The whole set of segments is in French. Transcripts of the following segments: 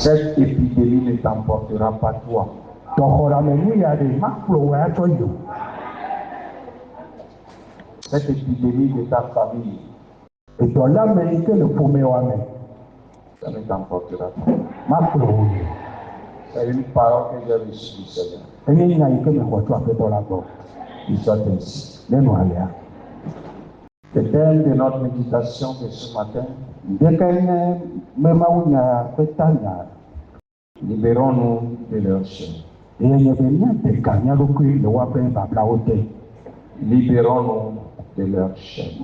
Cette épidémie ne t'emportera pas toi. Cette épidémie de ta famille, ça ne t'emportera pas. C'est une parole que j'ai reçue du Seigneur. Il soit ainsi. Le thème de notre méditation de ce matin, libérons-nous de leurs chaînes. Libérons-nous de leurs chaînes.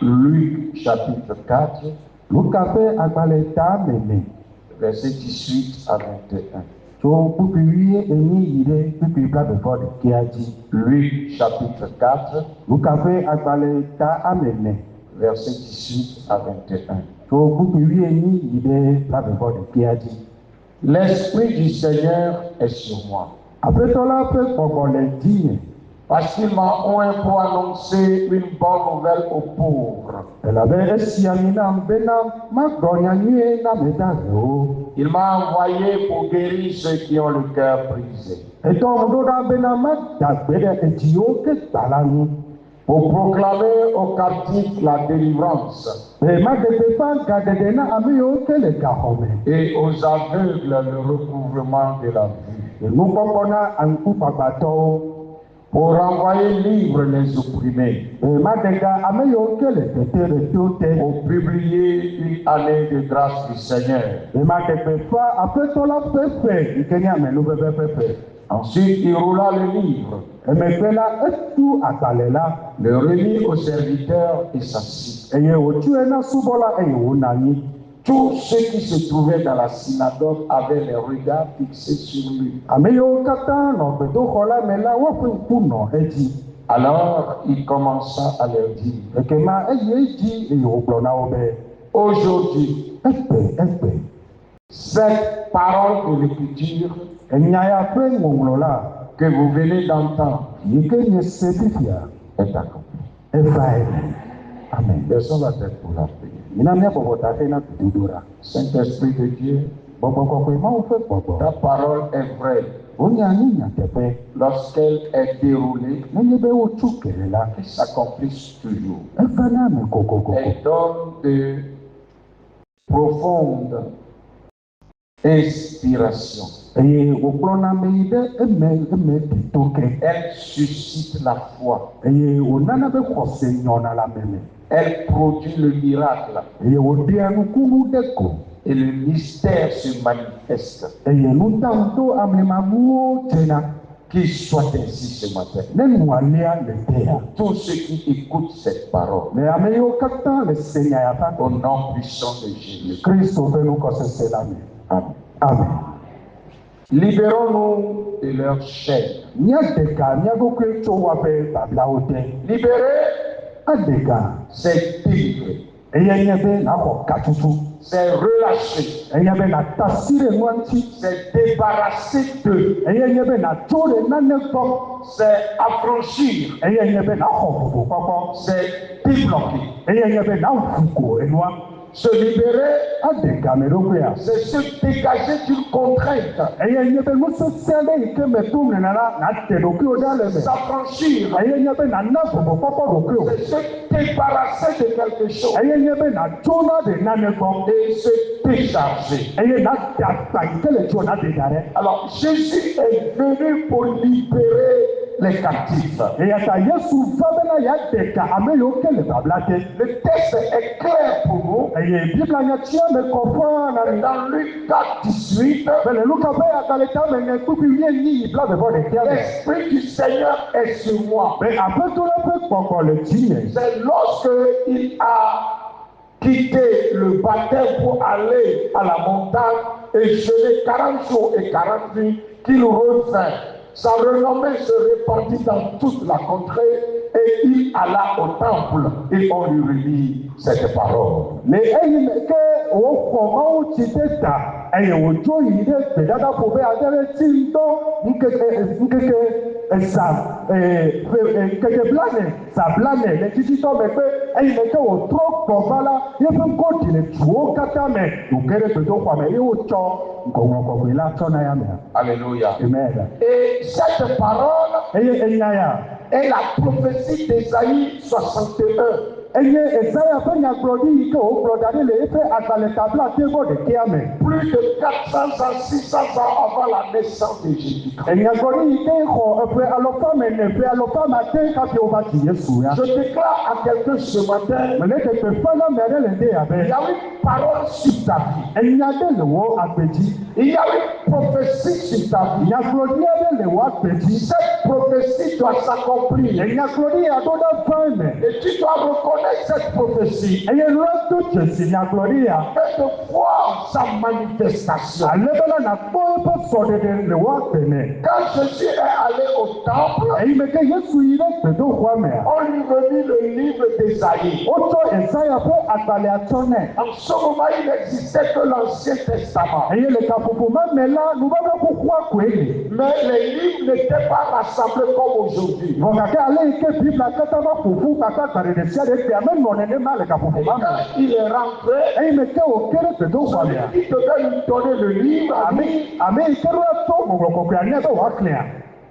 Luc chapitre 4, verset 18 à 21. Luc chapitre 4, verset 18 à 21. L'Esprit du Seigneur est sur moi. Parce qu'il m'a oint pour annoncer une bonne nouvelle aux pauvres. Il m'a envoyé pour guérir ceux qui ont le cœur brisé. Pour proclamer aux captifs la délivrance. Et aux aveugles le recouvrement de la vue. Pour renvoyer libres les opprimés. Pour publier une année de grâce du Seigneur. Ensuite, il roula le livre, le remit au serviteur et s'assit. Tous ceux qui se trouvaient dans la synagogue avaient les regards fixés sur lui. Alors il commença à leur dire, aujourd'hui, cette parole de l'Écriture que vous venez d'entendre est accomplie. Amen. Personne va tête pour la prière. Saint-Esprit de Dieu, ta parole est vraie. Lorsqu'elle est déroulée, elle s'accomplisse toujours. Elle donne de profondes inspirations. Elle suscite la foi. Elle produit le miracle. Et le mystère se manifeste. Qu'il soit ainsi ce matin. Pour tous ceux qui écoutent cette parole. Au nom puissant de Jésus. Amen. Amen. Libérons-nous de leurs chaînes. Libérer, c'est délivrer. C'est relâcher. C'est débarrasser d'eux. C'est affranchir. C'est débloquer. Se libérer, c'est se dégager d'une contrainte. S'affranchir, c'est se débarrasser de quelque chose. Et se décharger. Alors Jésus est venu pour libérer les captifs. Le texte est clair pour nous. Dans Luc 4, 18, l'Esprit du Seigneur est sur moi. C'est lorsque il a quitté le baptême pour aller à la montagne et jeûner 40 jours et 40 nuits qu'il revint. Sa renommée se répandit dans toute la contrée et il alla au temple et on lui remit cette parole. eye wodzo yi ɖe gbedadaƒo be aɖe ti ŋdɔ nkeke nkeke blane zablane le tsitsitɔ megbe eye me ke wòtrɔ gbɔ va la yeƒe godi le duwo katã me wòge ɖe gbedoxɔa me eye wotsɔ gɔŋlɔ kɔkɔe la tsɔ na ya me. Alléluia. Amen. Et cette parole eye enya ya est la prophétie d'Ésaïe 61. eye Esaya ƒe nyagblɔɖi yi ke wogblɔ da ɖi le eƒe agbalẽ tabla tegɔ ɖekea me. Plus de 400 ans, 600 ans avant la naissance de Jésus-Christ. Nyagblɔɖi yi ke xɔ eƒe alɔfa mene ƒe alɔfa mate kafi wova dzi Yesu ya. Je déclare à quelqu'un ce matin. Mele teƒeƒe na ame aɖe le ɖe abe. Il y a une parole sur ta vie. Enya aɖe le wò agbedzi. Il y a une prophétie sur ta vie. Nyagblɔɖi aɖe le wò agbedzi. Cette prophétie doit s'accomplir. Nyagblɔɖi aɖo ɖe ƒe me. Et tu dois reconnaître cette prophétie. Eye lɔ to dzesi nyagblɔɖi ya. Et de voir sa manifestation. Ale bena nakpɔ eƒe sɔɖeɖe le wò agbene. Quand Jésus est allé au temple, eyi me ke Yesu yi ɖe gbedoxɔa mea. on lui remit le livre d'Ésaïe. Wotsɔ Esaya ƒe agbalẽa tsɔ nɛ. En ce moment, il n'existait que l'Ancien Testament. Eye le kaƒoƒo ma me la nubabla kukua koe li. Mais les livres n'étaient pas rassemblés comme aujourd'hui. Vɔ gake ale yi ke Biblia katã va ƒoƒu kpakpa gbalẽ ɖe sia ɖe gbea menɔ nenema le kaƒoƒo ma me. Quand il est rentré, Eyi me ke wòge ɖe gbedoxɔa mea. il devait lui donner le livre Ame yi ke ɖo tɔ ŋɔŋlɔ kɔkɔea nɛ be wòaxlẽa.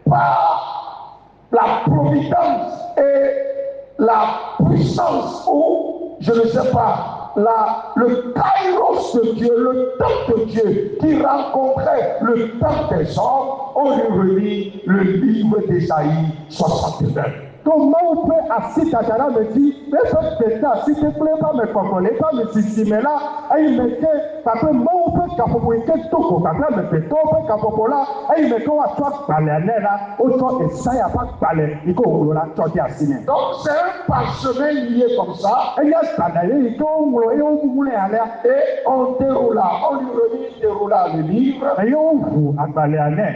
par la providence et la puissance ou, je ne sais pas, le kairos de Dieu, le temps de Dieu qui rencontrait le temps des hommes, on lui remit le livre d'Ésaïe 69. To Mawu ƒe asi dadara me dzi eƒe gbede asi ke kple eƒe ame kɔkɔ le eƒe ame sisi me la eyi me ke kpakple Mawu ƒe gaƒoƒo yi ke to ko kpakple amegbetɔwo ƒe gaƒoƒo la eyi me ke woatsɔ agbalẽa nɛ la wotsɔ Esaya ƒe agbalẽ yi ke wòŋlɔ la tsɔ de asi nɛ. Donc c'est un parchemin lié comme ça. Enye agbalẽ yi ke woŋlɔ eye woŋlɔe alea. Et on lui déroula le livre. Eye woʋu agbalẽa nɛ.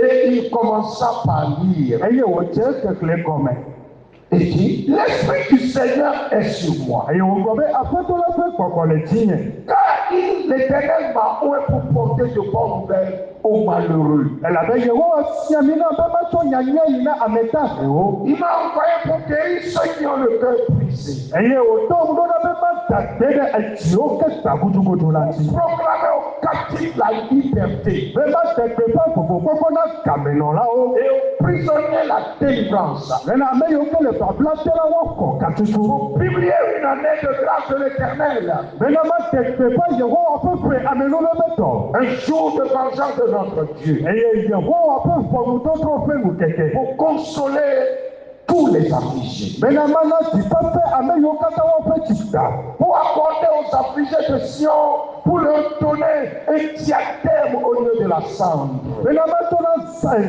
Et il commença par lire. Eye wòdze kekle gɔme. Et dit, l'Esprit du Seigneur est sur moi. Eye wògblɔ be aƒetɔ la ƒe gbɔgbɔ le dzinye. Car l'Éternel m'a oint pour porter de bonnes nouvelles aux malheureux. Elabe Yehowa sia mi na be matsɔ nyanya yi na ame dahewo. Il m'a envoyé pour guérir ceux qui ont le cœur brisé. Eye wòdo ŋɖo na be mada gbe ɖe edziwo ke gba gudugudu la dzi. Proclamer aux captifs la liberté. Be mada gbeƒã vovokpɔkpɔ na gamenɔlawo. Et aux prisonniers la délivrance. Bena ame yiwo ke le babla te la woaxɔ gatutu. Publier une année de grâce de l'Éternel. Bena mada gbeƒã Yehowa ƒe ƒe amenumemetɔ. Un jour de vengeance de notre Dieu. Eye Yehowa ƒe ʋɔnudɔdrɔ̃ ƒe ŋukeke. Pour consoler tous les affligés. Bena mana dziƒeƒe ame yiwo katã woƒe dzi da. Pour accorder aux affligés de Sion, pour leur donner un diadème au lieu de la cendre. Bena mato na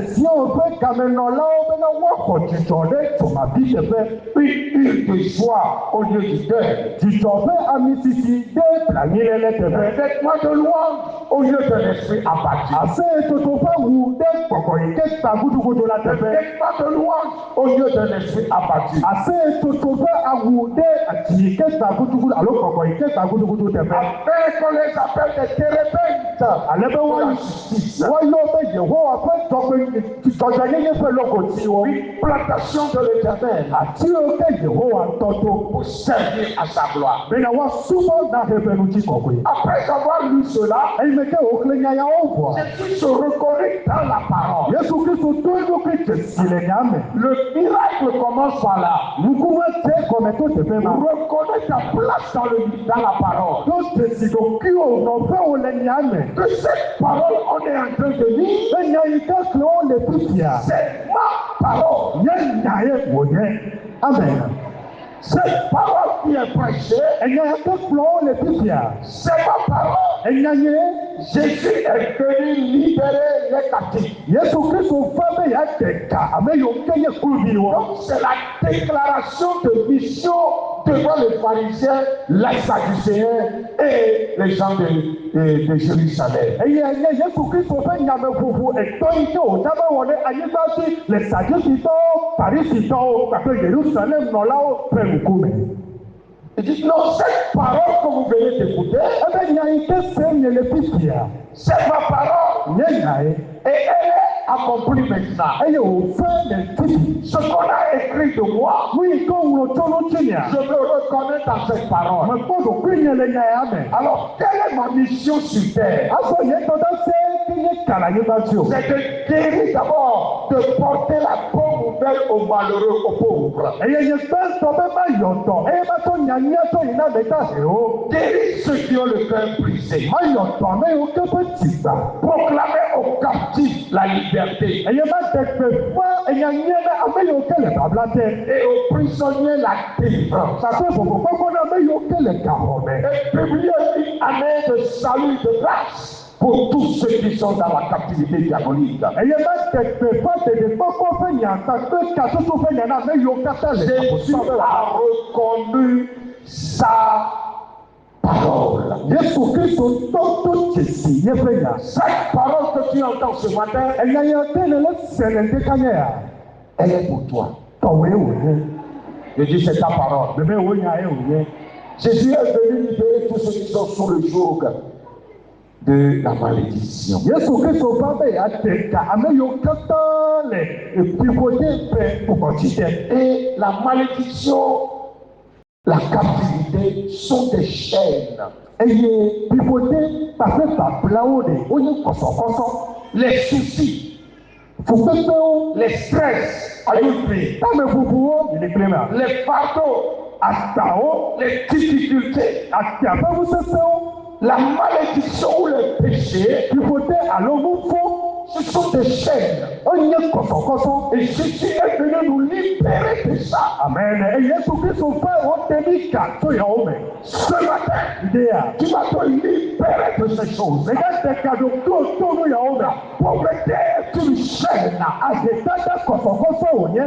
Zion ƒe gamenɔlawo bena woaxɔ dzidzɔ ɖe dzomavi teƒe. Une huile de joie au lieu du deuil. Dzidzɔ ƒe amisisi ɖe blanyiléle Un teƒe. vêtement de louange au lieu d'un esprit abattu. Aseyetoto ƒe wu ɖe gbɔgbɔ yi ke gba gudugudu la Un teƒe. vêtement de louange au lieu d'un esprit abattu. Aseyetoto ƒe awu ɖe adzi yi ke gba gudugudu alo gbɔgbɔ yi ke gba gudugudu teƒe. Afin qu'on les appelle des térébintes. Ale be woayɔ be Yehowa ƒe dzɔdzɔnyenye ƒe logotiwo. Plantation de l'Éternel Atiwo ke Yehowa ŋutɔ do. pour servir à sa gloire. Bena woasubɔ na eƒe ŋutikɔkɔe. Après avoir lu cela, Eyi me ke wòxlẽ nyayawo vɔa. Jésus se reconnaît dans la parole. Yesu Kristo do eɖokui dzesi le nya me. Le miracle commence par là. Nukume te gɔme to teƒe ma. Reconnais ta place dans la parole. Do dzesi ɖokuiwo nɔƒewo le nya me. De cette parole, on est en train de lire. Be nya yi ke xlẽwo le fifia. C'est ma parole. Nye nya ye wònye. Amen. Cette parole qui est prêchée, Enya ya ke kplɔwo le fifia. c'est ma parole. Enya nye Jésus est venu libérer les captifs. Yesu Kristo va be yeaɖe ga ame yiwo ke nye kluviwo. Donc c'est la déclaration de mission devant les pharisiens, les sadducéens et les gens de Jérusalem. Eye nye Yesu Kristo ƒe nyameʋuʋu etɔ̃ yi ke wòda be wɔ ɖe anyigba dzi le Sadusitɔwo, Farisitɔwo kpakple Yerusalem nɔlawo ƒe ŋkume. Il dit non, cette parole que vous venez d'écouter, Ebe C'est ma parole. Et elle est accomplie maintenant. Ce qu'on a écrit de moi, je me reconnais dans cette parole. Alors, quelle est ma mission sur terre? C'est de guérir d'abord, de porter la bonne nouvelle aux malheureux, aux pauvres. Guérir ceux qui ont le cœur brisé. Proclamer aux captifs la liberté. Et aux prisonniers la délivrance. Et publier une année de salut de grâce pour tous ceux qui sont dans la captivité diabolique. Jésus a reconnu sa parole. Cette parole que tu entends ce matin, elle est pour toi. Je dis c'est ta parole. Jésus est venu libérer tous ceux qui sont sous le joug de la malédiction. Et la malédiction, la captivité sont des chaînes. Les soucis, les stress, les fardeaux, les difficultés, la malédiction ou le péché, ce sont des chaînes. Et Jésus est venu nous libérer de ça. Amen. Ce matin, tu vas te libérer de ces choses. La pauvreté est une chaîne.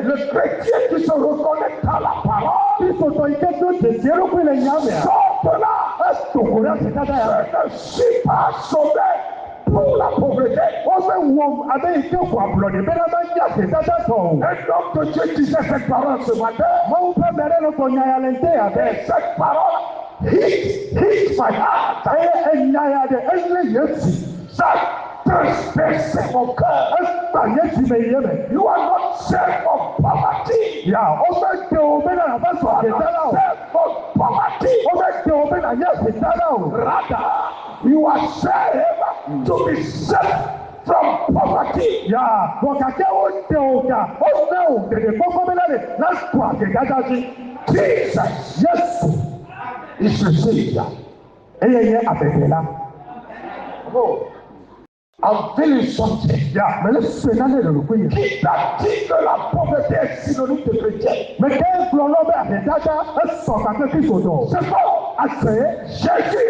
Le chrétien qui se reconnaît dans la parole, sort de là. Je ne suis pas sauvé pour la pauvreté. Un homme de Dieu disait cette parole ce matin. Et cette parole hit my heart. Ça transperce mon cœur. You are not saved from poverty. You are not saved from poverty. Rather, you are saved to be saved from poverty. Jesus, yes, is the Savior. Oh. I'm feeling something. Qui t'a dit que la pauvreté est synonyme de chrétien? C'est bon. Jésus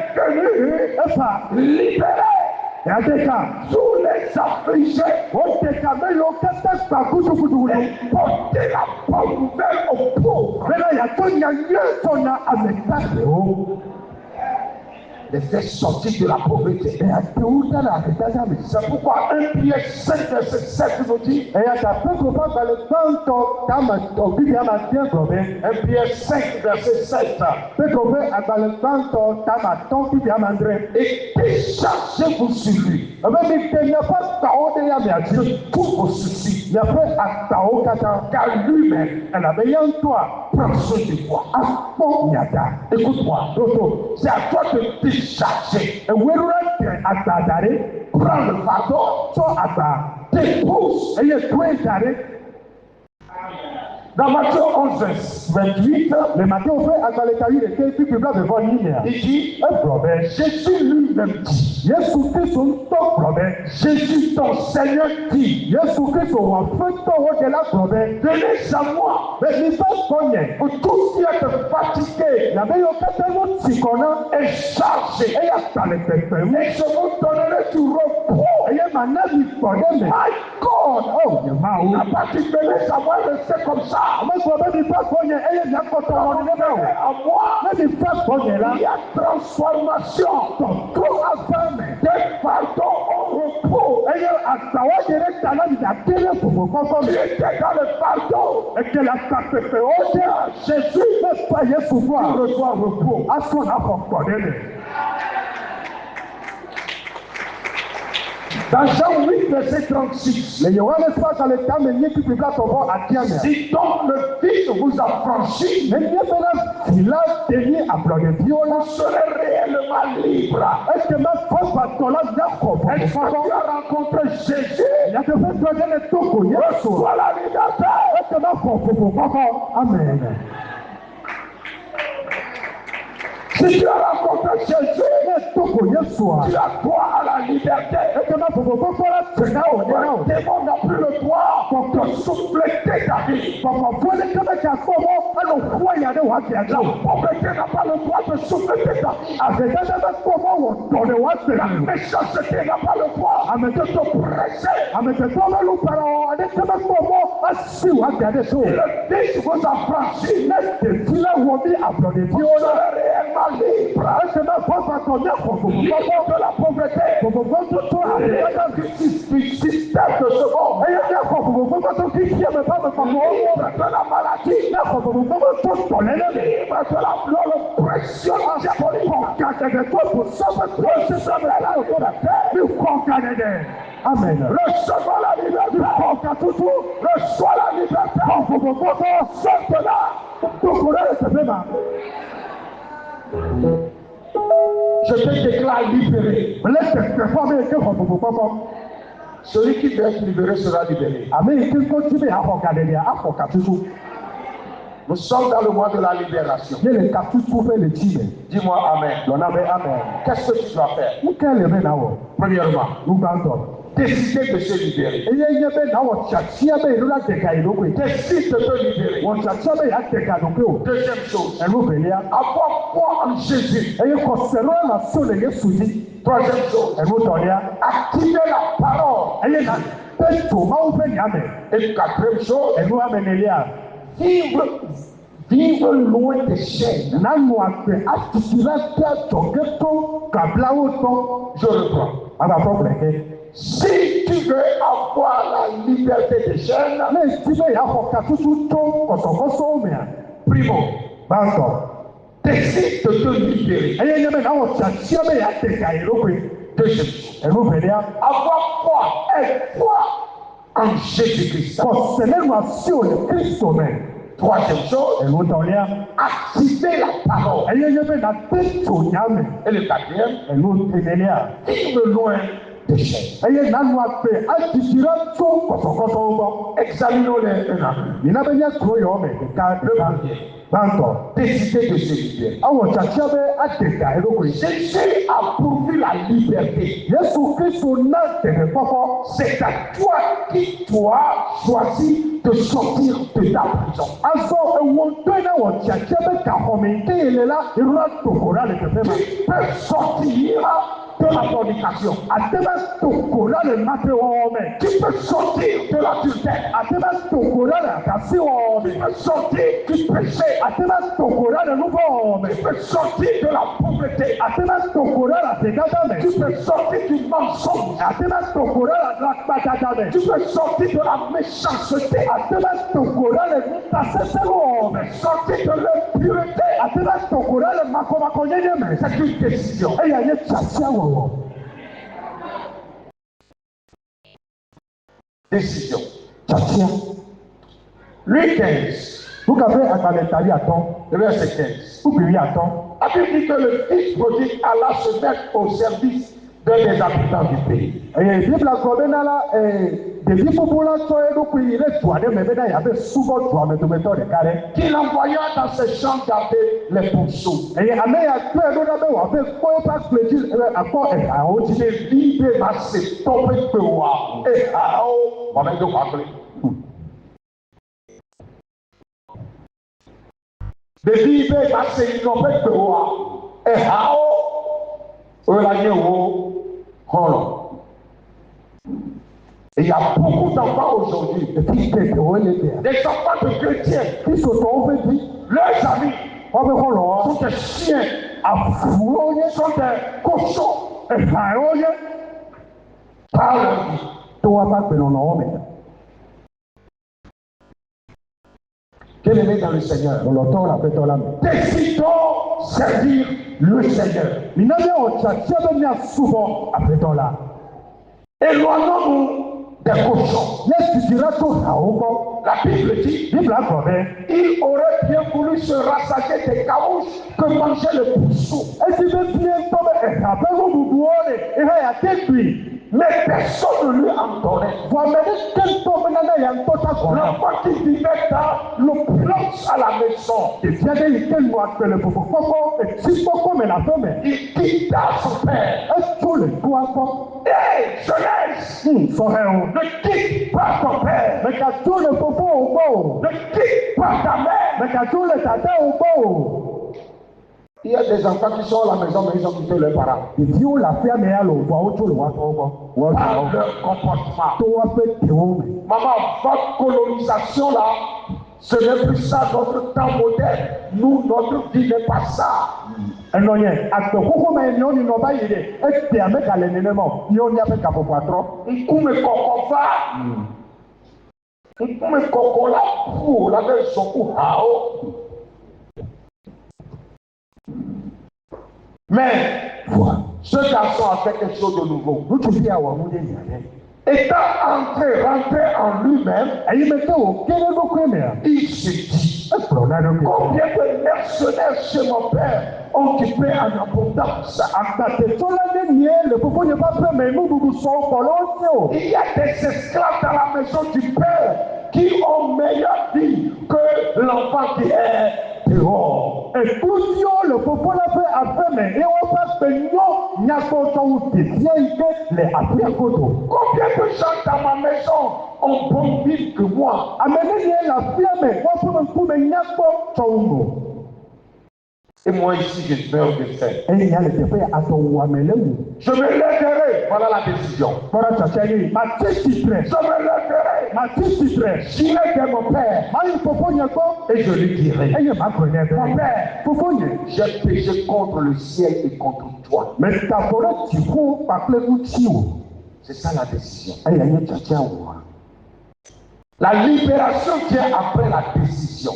est venu libérer tous les affligés et porter la bonne nouvelle aux pauvres. Les faire sortir de la pauvreté. C'est pourquoi 1 Pierre 5 verset 7 nous dit, 1 Pierre 5 verset 7, et déchargez-vous sur lui de tous vos soucis, car lui-même prend soin de toi. Écoute-moi, c'est à toi de décharger. Prends le fardeau, dépose. Dans Matthieu 11, 28, il dit, Jésus lui-même dit, Jésus ton Seigneur dit, venez à moi, vous tous qui êtes fatigués et chargés, et je vous donnerai du repos. My God, n'a pas dit venez à moi, restez comme ça. À moi, il y a transformation. Des pardons au repos. Tu étais dans le pardon. Jésus, tu reçois repos. Dans Jean 8, verset 36. Le Yohanes passe à l'état, mais il y a qui peut pas tomber à Tiamia. Si donc le Fils vous a franchi, Mais il y a maintenant, il a tenu à blanc de viola. vous serez réellement libre. Est-ce que ma femme va tomber là? Est-ce que tu as rencontré Jésus? Il y a de fait donner le toko, il y a Reçois la liberté. est-ce que ma femme, amen. Si tu as rencontré Jésus, Toko, il y a soir. tu as droit à la liberté. Est-ce que ma femme, Le démon n'a plus le droit de souffler ta vie. La pauvreté n'a pas le droit de souffler ta vie. La méchanceté n'a pas le droit de te presser. Et le Fils vous a franchi. Vous serez réellement libre. Libre de la pauvreté. Du système de ce monde. Libre de la maladie. Libre de l'oppression diabolique. Amen. Recevons la liberté. Reçois la liberté. Saute-la. Je te déclare libéré. Celui qui veut être libéré sera libéré. Nous sommes dans le mois de la libération. Dis-moi Amen. Qu'est-ce que tu dois faire? Premièrement, décider de se libérer. Décide de te libérer. Deuxième chose, avoir foi en Jésus. Troisième chose, activer la parole. Et quatrième chose, vivre loin des chaînes. Je reprends. Si tu veux avoir la liberté des chaînes, primo, décide de te libérer. Deuxième, avoir foi et foi en Jésus-Christ. Troisième chose, activer la parole. Et le quatrième, vivre loin des chaînes. Examinons-les un à un. Décider de se libérer. Jésus a pourvu la liberté. C'est à toi qui dois choisir de sortir de ta prison. Tu peux sortir de la fornication. Tu peux sortir de l'adultère. Tu peux sortir du péché. Tu peux sortir de la pauvreté. Tu peux sortir du mensonge. Tu peux sortir de la méchanceté. Sortir de l'impureté. C'est une décision. Décision. Louis 15. Le verset 15. La Bible dit que le fils prodigue alla se mettre au service d'un des habitants du pays. Qu'il envoya dans ses champs garder les pourceaux. Et il y a beaucoup d'enfants aujourd'hui, des enfants de chrétiens, leurs amis sont des chiens, sont des cochons, par leur vie. Quel est dans le Seigneur? Décidons servir le Seigneur. Éloignons-nous des cochons. La Bible dit, il aurait bien voulu se rassasier des carouches que mangeait le pousseau. Mais personne ne lui en donnait. L'enfant qui vivait dans l'opulence à la maison, il quitta son père. Hey, jeunesse! Ne quitte pas ton père. Ne quitte pas ta mère. Il y a des enfants qui sont à la maison, mais ils ont quitté leurs parents. Par leur comportement. Maman, votre colonisation là, ce n'est plus ça notre temps moderne. Nous, notre vie n'est pas ça. Nkume kokova. Nkume kokola pour la version hao. Mais ce garçon a fait quelque chose de nouveau. Étant rentré en lui-même, il se dit, combien de mercenaires chez mon père ont occupé en abondance. Il y a des esclaves dans la maison du père qui ont meilleure vie que l'enfant qui est dehors. Et le peuple a fait après, mais il combien de gens dans ma maison ont bon vie que moi? Et moi ici, je meurs de faim. Je me lèverai. Voilà la décision. Je me lèverai. J'irai de mon père. Et je lui dirai, mon père, j'ai péché contre le ciel et contre toi. C'est ça la décision. La libération vient après la décision.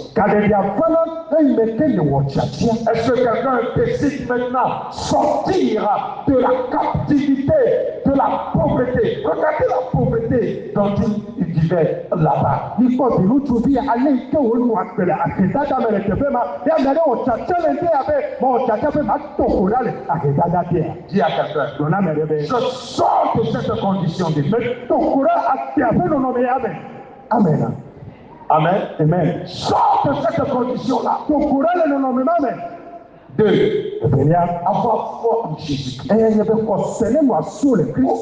Est-ce que quelqu'un décide maintenant sortir de la captivité, de la pauvreté? Regardez la pauvreté dont il vivait là-bas. Dis à quelqu'un, je sors de cette condition de vie. Amen. Amen. Amen. Sors de cette condition-là. Deux, avoir foi en Jésus-Christ.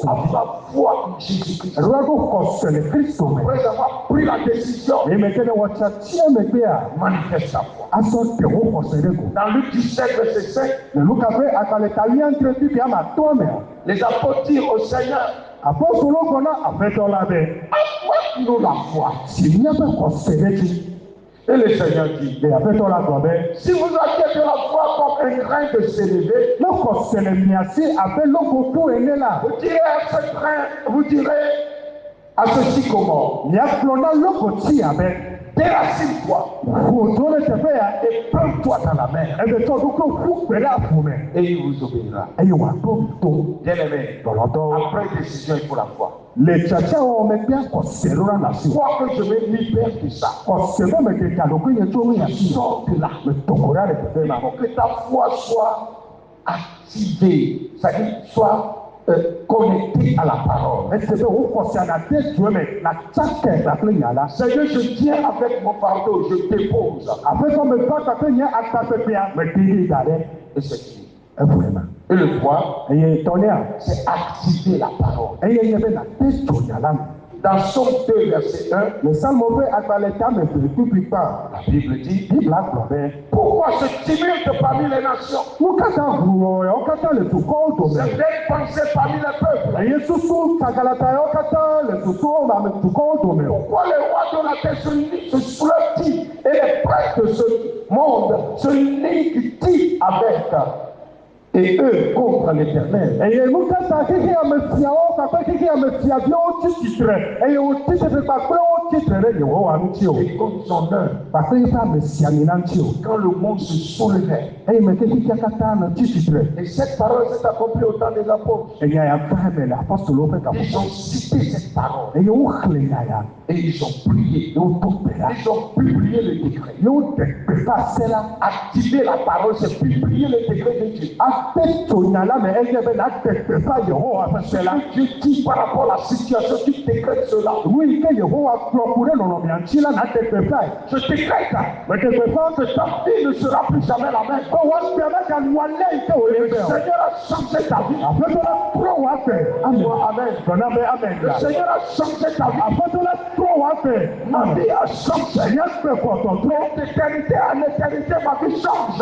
Avoir foi en Jésus-Christ. Après avoir pris la décision, manifeste sa foi. Dans Luc 17, verset 5, les apôtres dirent au Seigneur, apporte-nous la foi. Et le Seigneur dit, si vous aviez de la foi comme un grain de sénévé, vous direz à ce sycomore, déracine-toi et prends-toi dans la mer. Et il vous obéira. Bien-aimé, après décision, il faut la foi. Quoi que je me libère de ça. Sors de là. Il faut que ta foi soit activée, c'est-à-dire soit connecté à la parole. Seigneur, je viens avec mon fardeau, je dépose. Et c'est tout. Et le droit, c'est activer la parole. Dans Somme 2, verset 1, la Bible dit, pourquoi se tumulte parmi les nations? C'est des pensées parmi les peuples. Pourquoi les rois de la terre se soulèvent-ils et les prêtres de ce monde se liguent-ils avec et eux contre l'Éternel? Et comme son œuvre, quand le monde se soulevait, et cette parole s'est accomplie au temps des apôtres. Ils ont cité cette parole. Et ils ont prié. Ils ont publié le décret. Activer la parole, c'est publier le décret de Dieu. C'est Dieu dit par rapport à la situation, tu décrètes cela. Je décrète que ta vie ne sera plus jamais la même. Le Seigneur a changé ta vie. Amen. Le Seigneur a changé ta vie. Ma vie a changé. D'éternité à l'éternité, ma vie change.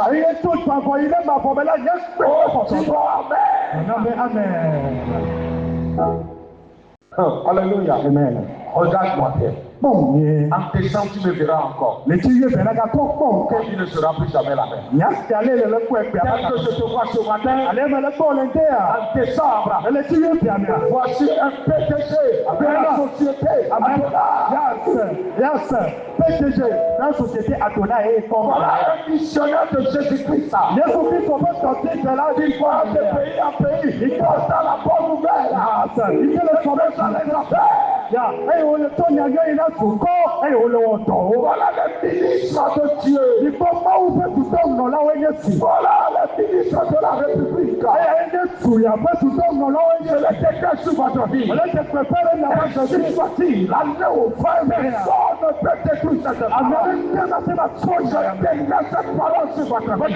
Alléluia. Amen. Regarde-moi bien. En décembre, tu me verras encore. Ta vie ne sera plus jamais la même. Tel que je te vois ce matin, en décembre, voici un PDG de la société. PDG dans la société Adonai. Voilà un missionnaire de Jésus-Christ. Il voit de pays en pays. Il porte la bonne nouvelle. Il fait le sommet dans les affaires. Voilà les ministres de Dieu. Voilà les ministres de la République. Je les déclare sur votre vie. Ainsi soit-il. L'année au frère, personne ne peut détruire cette parole. Je déclare cette parole sur votre vie.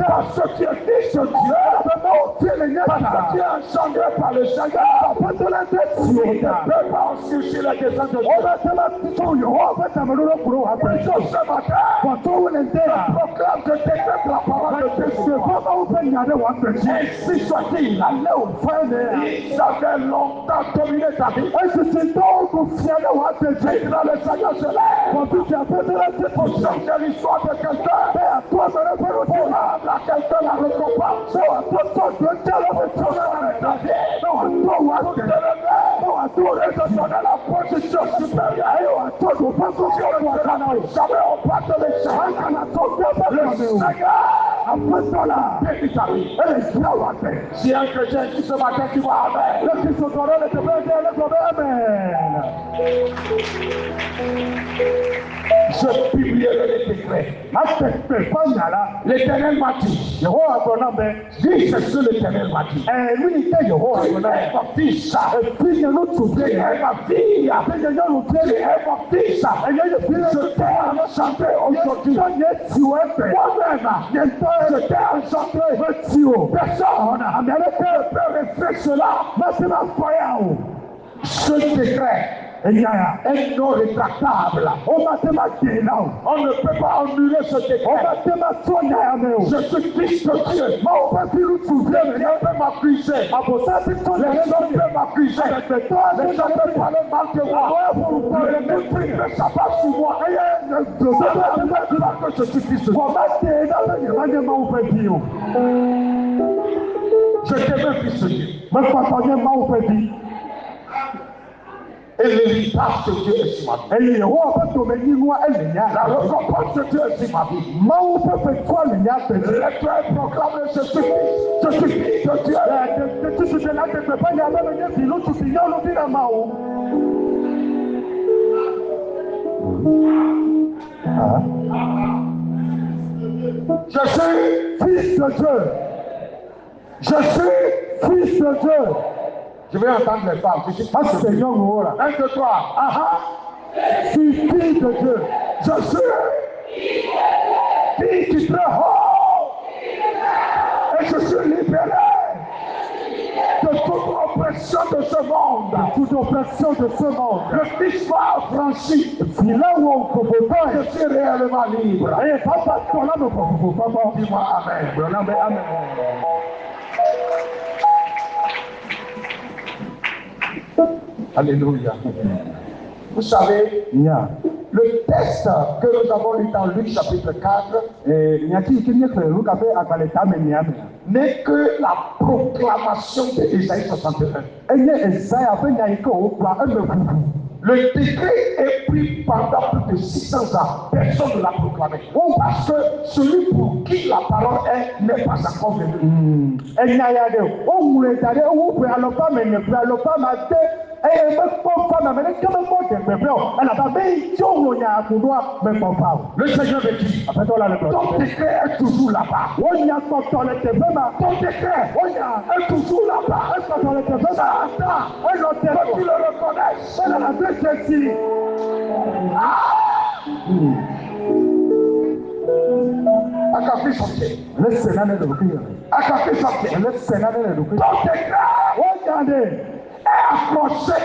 Parce que tu es fils de Dieu. Parce que tu es engendré par le Seigneur. Tu ne peux pas ensuite la descente de Dieu. Ce matin, je proclame, je déclare la parole de Dieu. Ainsi soit-il. Ils avaient longtemps dominé ta vie. Dans le Seigneur se lève pour changer l'histoire de quelqu'un. Pour rendre à quelqu'un la récompense. Pour te donner la position supérieure. Jamais on va te laisser. Le Seigneur bénit ta vie. Si un chrétien qui ce matin tu vois Amen. Je publierai les décrets. L'Éternel m'a dit. Dis ce que l'Éternel m'a dit. Ma fils, je t'ai enchanté aujourd'hui. Moi-même, je t'ai enchanté. Personne ne peut refaire cela. Ce décret est non rétractable. On ne peut pas annuler ce décret. Je suis fils de Dieu. Les gens peuvent m'accuser. Les gens peuvent m'accuser. Les gens peuvent parler mal de moi. Le mépris ne s'abat sur moi. Ça ne veut pas que je suis fils de Dieu. Je t'aime fils de Dieu. Et l'héritage de Dieu est sur ma vie. La récompense de Dieu est sur ma vie. L'Éternel proclame je suis fils de Dieu. Je suis fils de Dieu. Je suis fils de Dieu. Je vais entendre les femmes. Je suis pas Seigneur. 1, 2, 3. Je suis fils de Dieu. Je suis fils du très haut. Et je suis libéré de toute oppression de ce monde. Le fils m'a affranchi. Je suis réellement libre. Dis-moi Amen. Alléluia. Vous savez, le texte que nous avons lu dans Luc chapitre 4 n'est que la proclamation de Ésaïe 61. Le décret est pris pendant plus de 600 ans. Personne ne l'a proclamé. Parce que celui pour qui la parole est n'est pas encore venu. Le Seigneur me dit, ton décret est toujours là-bas. Ton décret est toujours là-bas. Ça attend que tu le reconnaisses. Akafi sortir. Akafi sortir. Ton décret est accroché.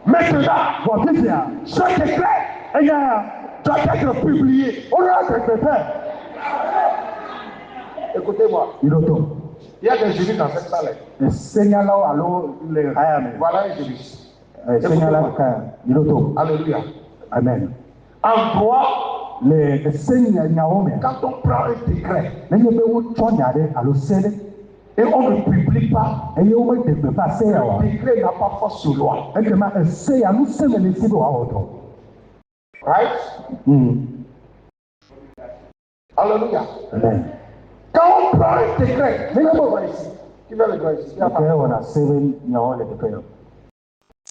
Maintenant, ce décret doit être publié. Écoutez-moi. Il y a des jurys dans cette salle. Voilà un juriste. Alléluia. Amen. En droit, quand on prend un décret et on ne publie pas, le décret n'a pas force de loi. Right? Alléluia. Amen. Quand on prend un décret, qui va le droit ici?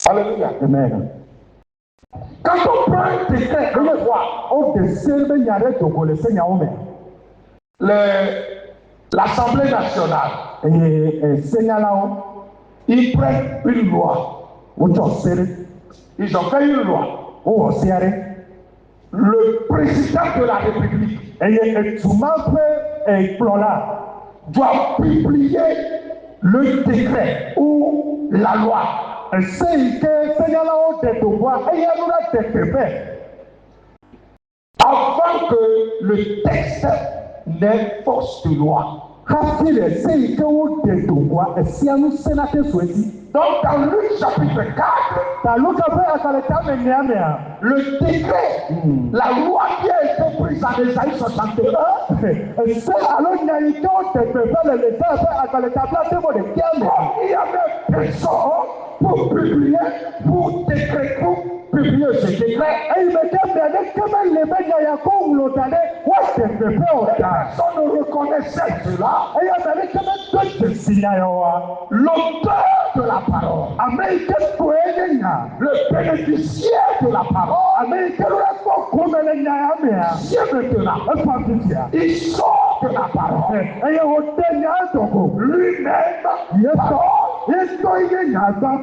Alléluia. Amen. Quand on prend un décret, l'Assemblée nationale, ils prennent une loi. Ils ont fait une loi. Le président de la République doit publier le décret ou la loi. Avant que le texte n'ait force de loi. Donc dans Luc chapitre 4, le décret, la loi qui a été prise en Ésaïe 61, il y avait personne pour publier, pour décréter, pour publier ce décret. Personne ne reconnaissait cela. L'auteur de la parole, le bénéficiaire de la parole, il sort de la parole. Lui-même,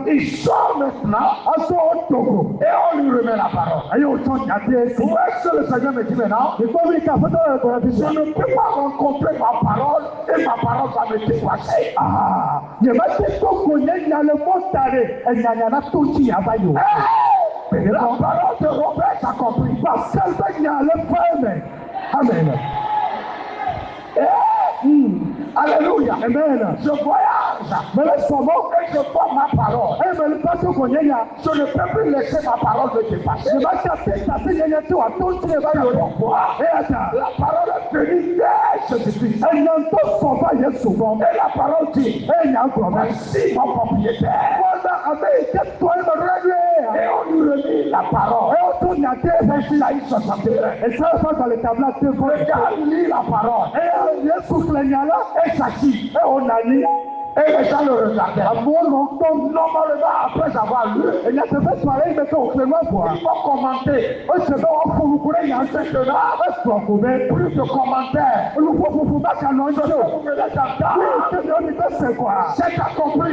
il sort maintenant et on lui remet la parole. Où est-ce que le Seigneur me dit maintenant? Je ne peux pas rencontrer ma parole et ma parole va me déplacer. La parole de Robert s'accomplit. Amen. Alléluia. Amen. Je voyage. Et je vois ma parole. Je ne peux plus laisser ma parole me dépasser. La parole est venue dès Jésus-Christ. Et la parole dit, merci mon propriétaire. Et on lui remet la parole. Ésaïe 61. Le gars lit la parole. Et s'assit. Et les gens le regardaient. Normalement, après avoir lu, il faut commenter. Plus de commentaires. C'est accompli.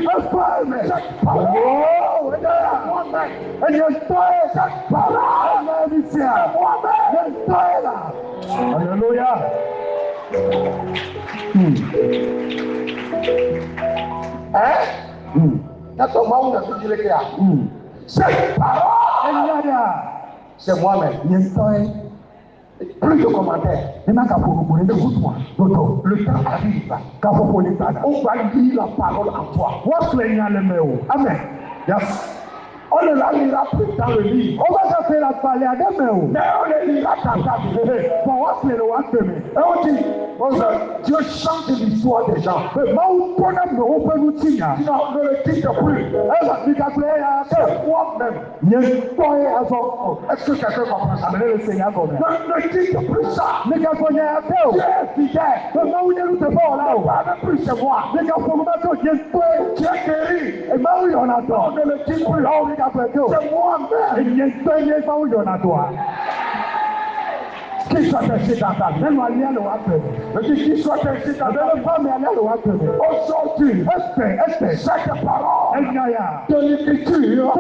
Cette parole. Alléluia. Cette parole, c'est moi-même. Plus de commentaires. Écoute-moi. Le temps arrive. On va lire la parole en toi. Amen. Yes. On ne la lira plus dans le livre. On va faire la palais à des mains. Mais on le lira dans ta vie. Pour voir si le roi peut me. Et on dit, Dieu change l'histoire des gens. Mais moi, on peut nous tirer. Non, ne le dites plus. C'est moi-même. Est-ce que quelqu'un comprend ça? Ne dites plus ça. Dieu est fidèle. Plus c'est moi. Dieu guérit. On ne le dit plus. C'est moi-même. Qui soit ainsi dans ta vie. Je dis qu'il soit ainsi dans ta vie. Aujourd'hui, chaque parole de l'écriture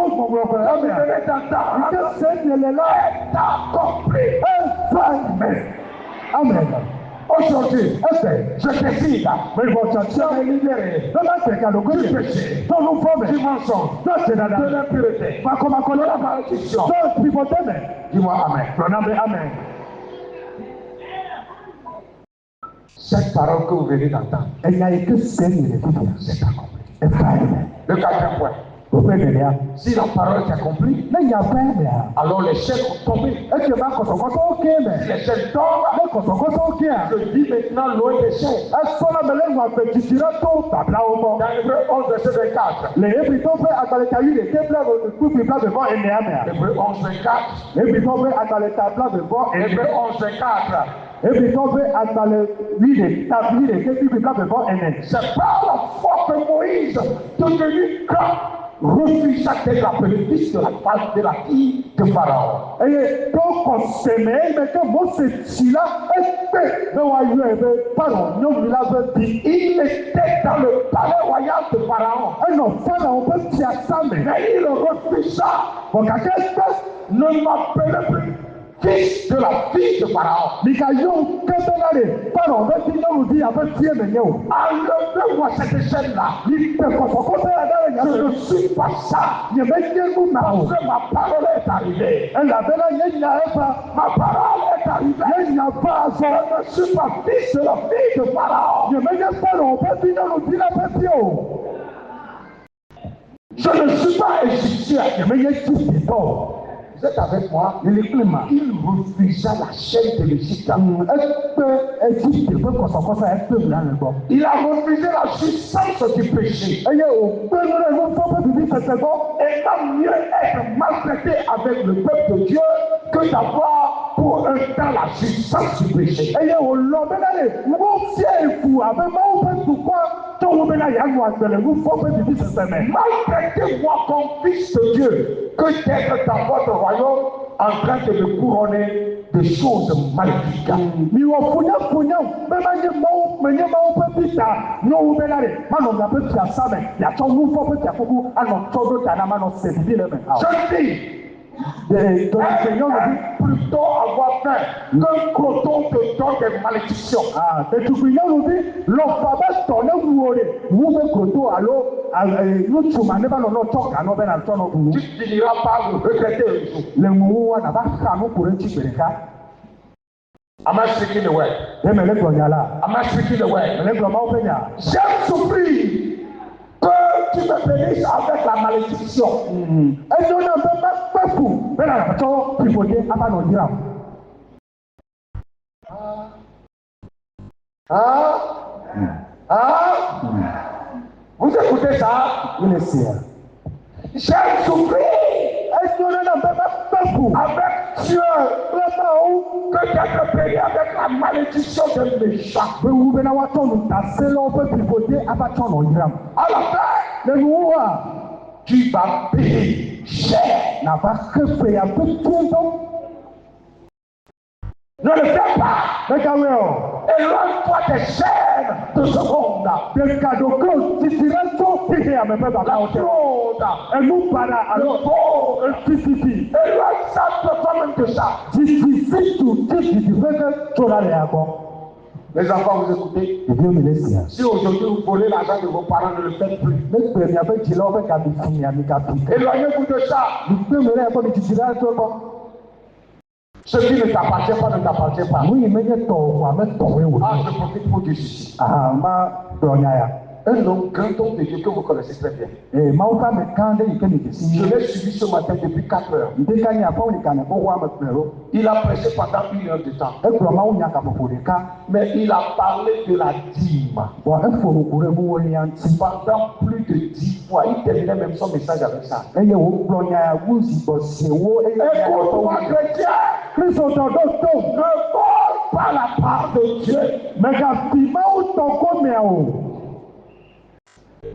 est accomplie. Amen. Aujourd'hui, je décide de me libérer du péché, du mensonge, de l'impureté, de la malédiction. Dis-moi Amen. Cette parole que vous venez d'entendre, c'est accompli. Le quatrième point. Si la parole est accomplie, alors les chaînes vont tomber. Si les chaînes tombent, je dis maintenant loin des chaînes. Dans Hébreu 11, verset 24. Hébreu 11, 24. Hébreu 11, 24. C'est par la foi que Moïse, devenu grand, refusa d'être appelé fils de la face de la fille de Pharaon. Il était dans le palais royal de Pharaon. Mais il refusa. Ne m'appelez plus fils de la fille de Pharaon. Enlevez-moi cette chaîne-là. Je ne suis pas ça. Parce que ma parole est arrivée. Ma parole est arrivée. Je ne suis pas fils de la fille de Pharaon. Je ne suis pas égyptien. Vous êtes avec moi? Il refusa la chaîne de l'Égypte. Il a refusé la jouissance du péché. Et tant mieux être maltraité avec le peuple de Dieu que d'avoir pour un temps la jouissance du péché. Maltraitez-moi comme fils de Dieu que d'être dans votre royaume en train de me couronner de choses maléfiques. Je dis, plutôt avoir faim qu'un croton te donne des malédictions. Tu finiras par le regretter un jour. Am I speaking the word? Am I speaking the word? J'aime souffrir que tu me bénisses avec la malédiction. Vous écoutez ça? J'aime souffrir avec Dieu que d'être béni avec la malédiction de méchant. À la fin, tu vas payer cher. Ne le fais pas. Éloigne-toi des chaînes de ce monde. La fraude, le vol, éloigne ça de toi-même de ça. Les enfants, vous écoutez? Si aujourd'hui vous volez l'argent de vos parents, ne le faites plus. Éloignez-vous de ça. Ce qui ne t'appartient pas ne t'appartient pas. Je profite pour dire ceci. Un homme grand homme de Dieu que vous connaissez très bien. Et Mauka me kande ike mi Je kesi. l'ai suivi ce matin depuis 4 heures. Ndeka nya pa uni kana bo wa me pero. Il a prêché pendant 1 heure de temps. E kura ma unya ka popo de ka. Mais il a parlé de la dîme. Wa e fo kure mu woni anti. Pendant plus de 10 fois. Il terminait même son message avec ça. Eye wo kro nya wuzi bo sewo e Écoute-moi, chrétien. Kristo to do. Ne vole pas la part de Dieu. Me ga fi ma u to ko me o.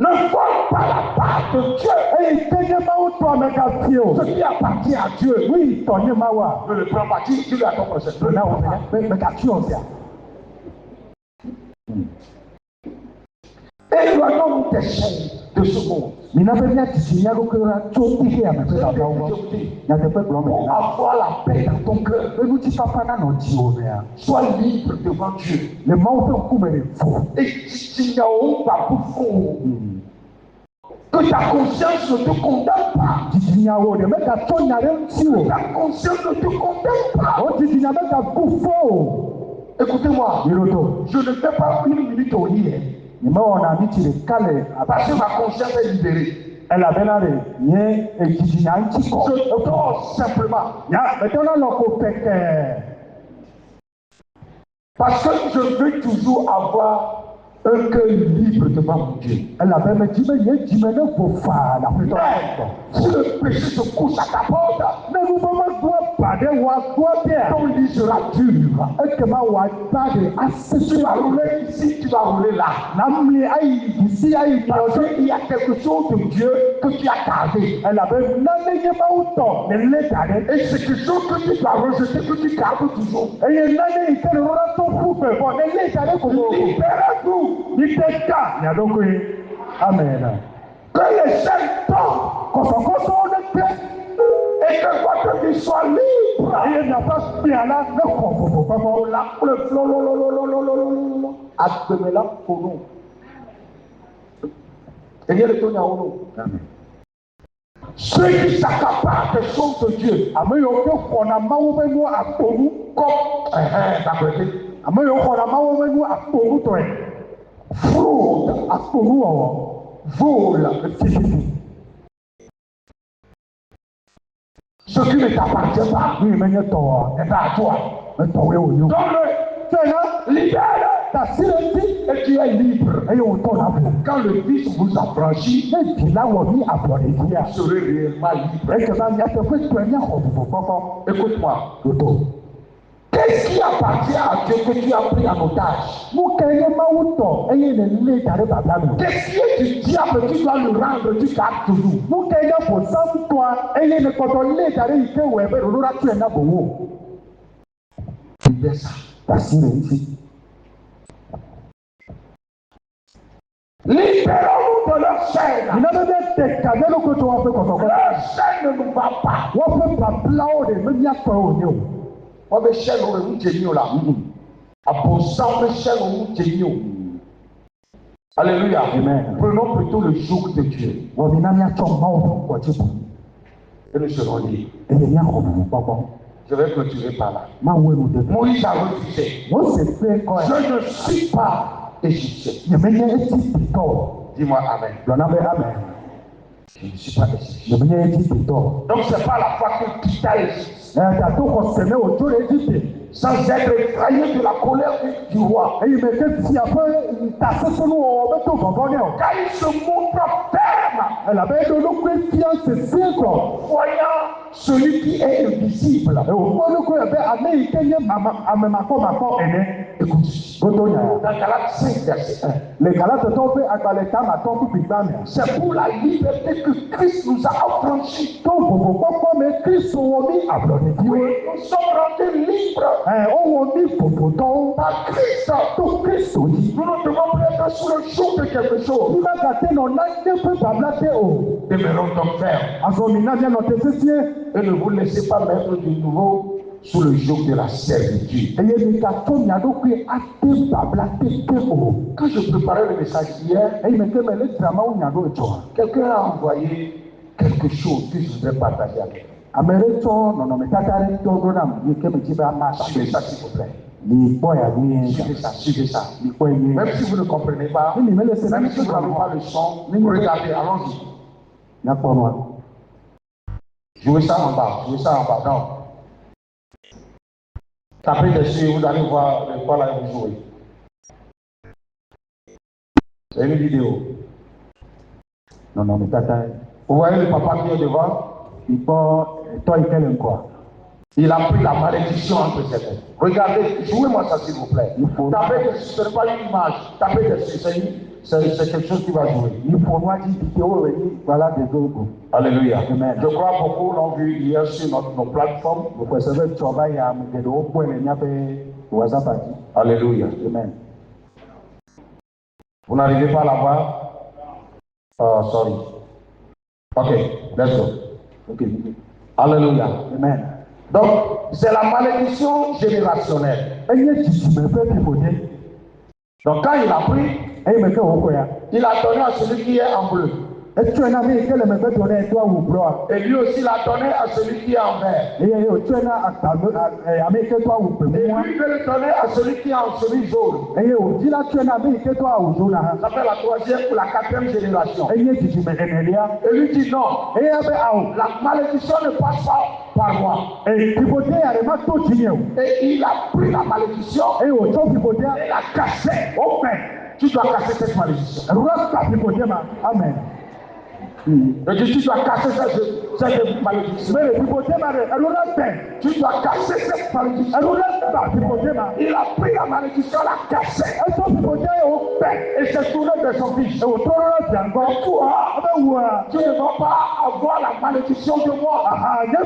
Ne vole pas la part de Dieu. Et tenye ma u to me ga fi o. Ce qui appartient à Dieu. Oui, tonye ma wa. Ne le prends pas. Tu lui as ton prochain. Na o me ga fi o sia. Éloignons-nous des chaînes de ce monde. Mina pe nya tisinya ko kra cho ti ya me pe ka ba wo. Ya te pe blo me. Pour avoir la paix dans ton cœur. E nu ti papa na no ti o me ya. Sois libre devant Dieu. Le ma u pe ku me le fo. Et tu n'as pas pour fou. Que ta conscience ne te condamne pas. Tisinya wo de me ka to nya re ti o. Ta conscience ne te condamne pas. O tisinya me ka ku fo. Écoutez-moi. Yiroto. Je ne fais pas 1 minute au lit. Ni ma ona mi ti le kale Parce que ma conscience est libérée. elle a benare nye e tisinya nti ko. Je dors simplement. Ya, me to na lo ko peke. Parce que je veux toujours avoir un cœur libre devant mon Dieu. Elle a ben me dit, mais il dit, mais ne faut pas la plutôt. Mais si le péché se couche à ta porte, Mais vous ne pouvez pas de voir bien. ton lit sera dur. Et que ma wa pas de assez. Tu vas rouler ici, tu vas rouler là. Namli aïe, ici aïe, Parce qu'il y a quelque chose de Dieu que tu as gardé. elle a ben n'allez pas autant, ne l'est pas. Et c'est quelque chose que tu dois rejeter, que tu gardes toujours. Et il n'allez pas le retour pour faire. Bon, ne l'est pas comme vous. Libérez-nous. Il t'est cas. Il y a donc oui. Amen. Que les chaînes tombent. Quand on est prêt. Et que votre vie soit libre. Et il n'y a pas bien là, ne comprends pas. Là, le flot, Ademela pour nous. Et il y a le ton à nous. Ceux qui s'accaparent des choses de Dieu. Amen. On a mauvais mot à pour nous. Comme, d'après. Amen. On a mauvais mot à pour nous, toi. Fraude, À pour nous, vol, ce qui ne t'appartient pas, oui, mais il y a toi. est à toi. Mais toi, oui, oui. Donne-le, C'est là. libère-le, Ta silence. et tu es libre. Et on tourne à vous. Quand le vice vous affranchit, Et puis là, on y a pour les vous dire. serez réellement libre. Et que là, il y a quelque chose de bien, on Écoute-moi, peut qu'est-ce qui appartient à Dieu que tu as pris en otage? Nous, quand il y a mauto, et il y a une lettre à la Qu'est-ce qui est du diable que tu dois le rendre, tu gardes toujours? Nous, quand il y a pour ça, toi, et il y a une contrôlée à l'été où elle veut le ratuer là pour vous. Libère ça. Ta silence ici. Libérons-nous de leur chaîne. Il n'a pas de cadeau que tu as fait comme ça. Leur chaîne ne nous va pas. On peut pas plauder, mais il y a pas au niveau. On va chaîne au nous là. À posant le chaîne au nous. Alléluia. Amen. Prenons plutôt le joug de Dieu. On vient à ton mot, quoi, tu peux. Et nous serons libres. Et il y a un robot, papa. Je vais clôturer par là. Ma ouais, nous devons. Moïse a refusé. Moi, c'est fait quoi? Je ne suis pas égyptien. Il y a même un petit piton. Dis-moi Amen. L'on avait Amen. Je ne suis pas égyptien. Il y a même un petit piton. Donc c'est pas la fois qu'il quitta l'Égypte. T'as tout consommé autour de l'Égypte. Sans être effrayé de la colère du roi. Et il mettait si après, t'as ce que nous, on met tout en bonheur. Car il se montre ferme. Elle avait de nos confiance, c'est simple. Voyant celui qui est invisible. Et au fond, nous, il y avait Américain, à même encore, Écoute, Gotonia. dans Galates 5, verset 1. Les Galates sont faits à Galatam, à ton coup, C'est pour la liberté que Christ nous a affranchis. donc, pourquoi, mais Christ, on mis à blonner. Oui, nous sommes rendus libres On dit, pour ton, par Christ. tout Christ, on dit. Nous ne devons plus être sous le joug de quelque chose. Il va gâter nos nains, il peut pas blater haut. Demeurons donc fermes Azomina vient notre cessier. et ne vous laissez pas mettre de nouveau sous le joug de la servitude. Et il y a ton yado qui a été pas blaté que haut. Quand je préparais le message hier, Et il me dit, mais le drama, on y a d'autres choses. quelqu'un a envoyé quelque chose que je voudrais partager avec Amereto non me tatare togona ni ke me jiba ma Suivez ça, s'il vous plaît. ni boya ni Suivez ça, suivez ça. ni koye Même si vous ne comprenez pas, ni me laisse même si vous n'avez pas le son, regardez, allons-y. na kwa moi. Jouez ça en bas, jouez ça en bas. Non. Tapez dessus, vous allez voir de quoi là vous jouez. C'est une vidéo. Non me tatare. Vous voyez le papa qui est devant? Il a pris la malédiction entre ses mains. Regardez, jouez-moi ça s'il vous plaît. Tapez dessus, ce n'est pas une image. Tapez dessus, c'est quelque chose qui va jouer. Alléluia. Amen. Je crois que beaucoup l'ont vu hier sur nos plateformes. Alléluia. Amen. Vous n'arrivez pas à la voir? Oh, sorry. Ok, let's go. Okay. Alléluia. Amen. Donc, c'est la malédiction générationnelle. Donc, quand il a pris, il a donné à celui qui est en bleu. Et lui aussi l'a donné à celui qui est en vert. Et lui veut le donner à celui qui est en celui jaune. Ça fait la troisième ou la quatrième génération. Et lui dit non. La malédiction ne passe pas par moi. Et il a pris la malédiction et l'a cassée. Tu dois casser cette malédiction. Amen. Et tu dois casser cette malédiction. Tu dois casser cette malédiction. Il a pris la malédiction, l'a cassée. Et s'est tourné de son fils. Toi, tu ne vas pas avoir la malédiction de moi. Je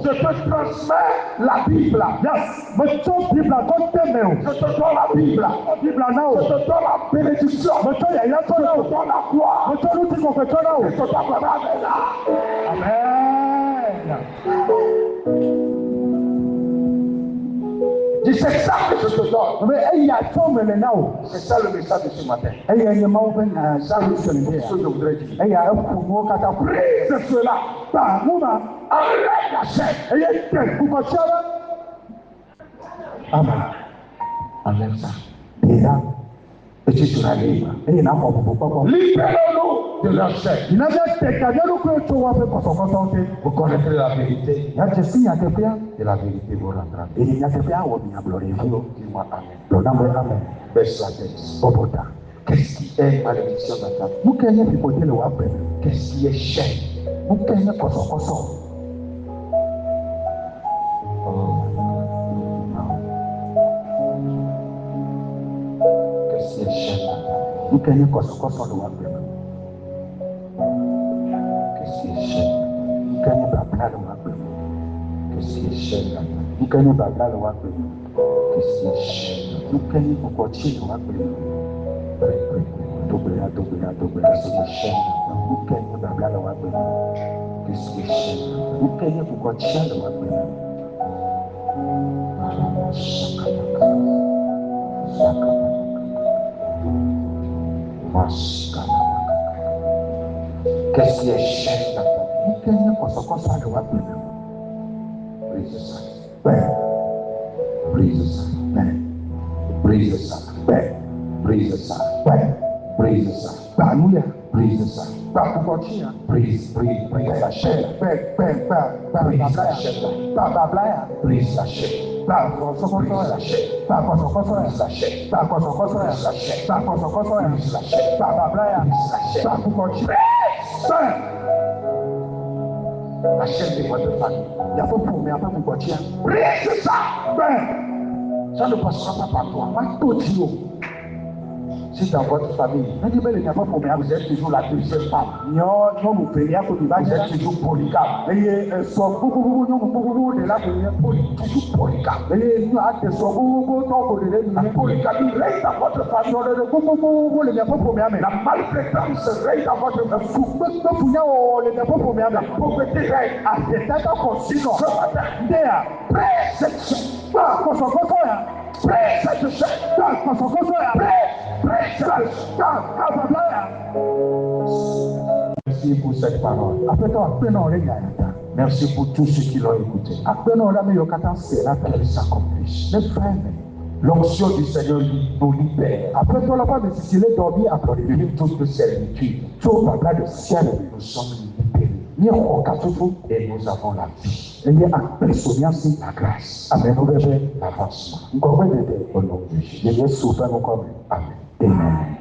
te transmets la Bible. Je te donne la Bible. Je te donne la bénédiction. Je te donne la gloire. Amen. C'est ça que je te donne. C'est ça le message de ce matin. Ça, c'est ce que je voudrais dire. Brise cela. Enlève la chaîne. Amen. Enlève ça. Et tu seras libre. Libérez-nous de leur chaîne. Vous connaîtrez la vérité. Et la vérité vous rendra. Dis-moi Amen. Baisse la tête. Qu'est-ce qui est malédiction dans ta vie? Qu'est-ce qui est chaîne? Qu'est-ce qui est chaîne? Qu'est-ce qui est chaîne? Qu'est-ce qui est chaîne? Qu'est-ce qui est chaîne? Qu'est-ce qui est chaîne dans ta vie? Brise ça. Brise ça. Brise ça. Brise ça. Brise ça. Alléluia. Brise ça. Brise la chaîne. Brise la chaîne. Brise la chaîne. La chaîne de votre famille. Brise ça. Ça ne passera pas par toi. Si dans votre famille, vous êtes toujours la deuxième femme, vous êtes toujours polygame, toujours polygame. La polygamie règne dans votre famille. La maltraitance règne dans votre famille. La pauvreté règne. Sinon, ce matin, prie cette chaîne. Prie cette chaîne. Merci merci pour cette parole. Merci pour tous ceux qui l'ont écouté. Qu'elle s'accomplisse. L'onction du Seigneur nous libère. De toute servitude. Nous sommes libérés. Et nous avons la vie. La grâce. L'avancement. Au nom de Jésus. Amen. Amen.